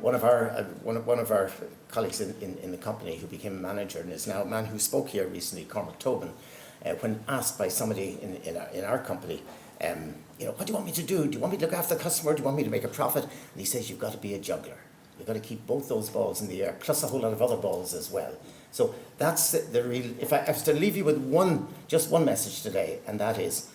one of our colleagues in the company who became a manager and is now a man who spoke here recently, Cormac Tobin, when asked by somebody in our company, what do you want me to do? Do you want me to look after the customer? Do you want me to make a profit? And he says, you've got to be a juggler. You've got to keep both those balls in the air, plus a whole lot of other balls as well. So that's the real, if I was to leave you with just one message today, and that is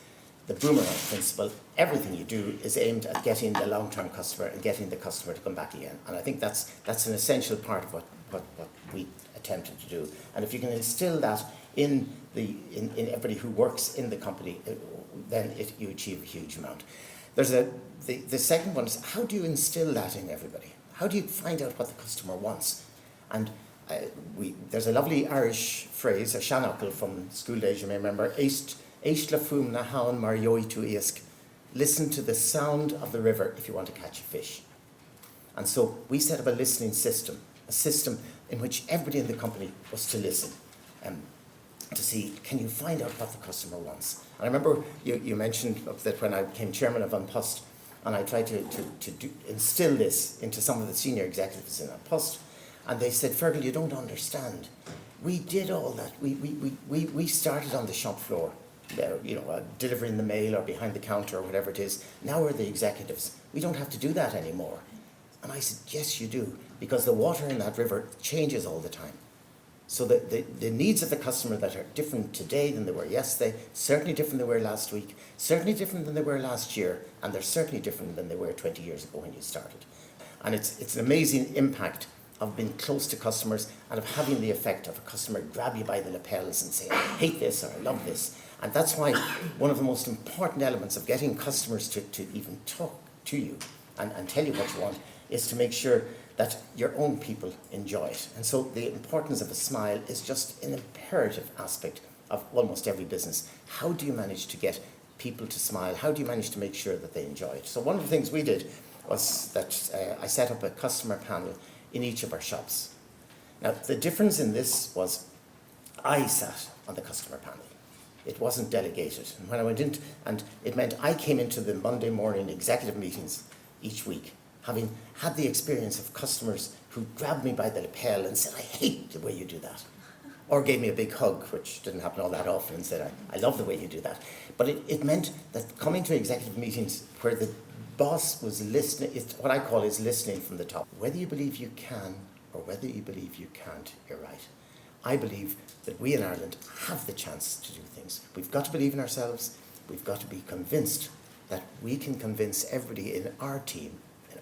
the boomerang principle. Everything you do is aimed at getting the long-term customer and getting the customer to come back again. And I think that's an essential part of what we attempted to do. And if you can instill that in everybody who works in the company, then you achieve a huge amount. The second one is, how do you instill that in everybody? How do you find out what the customer wants? And there's a lovely Irish phrase, a seanachal from school days, you may remember, Éist le fum na haun mar yoi tu iasc. Listen to the sound of the river if you want to catch a fish. And so we set up a listening system, a system in which everybody in the company was to listen, to see, can you find out what the customer wants? And I remember you mentioned that when I became chairman of An Post, and I tried to instill this into some of the senior executives in An Post, and they said, Feargal, you don't understand. We did all that. We started on the shop floor, delivering the mail or behind the counter or whatever it is. Now we're the executives. We don't have to do that anymore. And I said, yes, you do, because the water in that river changes all the time. So the needs of the customer that are different today than they were yesterday, certainly different than they were last week, certainly different than they were last year, and they're certainly different than they were 20 years ago when you started. And it's an amazing impact of being close to customers and of having the effect of a customer grab you by the lapels and say, I hate this or I love this. And that's why one of the most important elements of getting customers to even talk to you and tell you what you want is to make sure that your own people enjoy it. And so the importance of a smile is just an imperative aspect of almost every business. How do you manage to get people to smile? How do you manage to make sure that they enjoy it? So one of the things we did was that I set up a customer panel in each of our shops. Now, the difference in this was I sat on the customer panel. It wasn't delegated. And when I went in, and it meant I came into the Monday morning executive meetings each week, having had the experience of customers who grabbed me by the lapel and said, I hate the way you do that. Or gave me a big hug, which didn't happen all that often, and said, I love the way you do that. But it meant that coming to executive meetings where the boss was listening, it's what I call is listening from the top. Whether you believe you can or whether you believe you can't, you're right. I believe that we in Ireland have the chance to do things. We've got to believe in ourselves. We've got to be convinced that we can convince everybody in our team,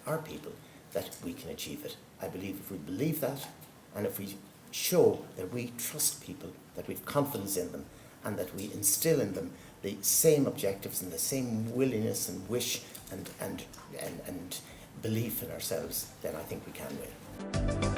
our people, that we can achieve it. I believe if we believe that, and if we show that we trust people, that we've confidence in them, and that we instill in them the same objectives and the same willingness and wish and belief in ourselves, then I think we can win.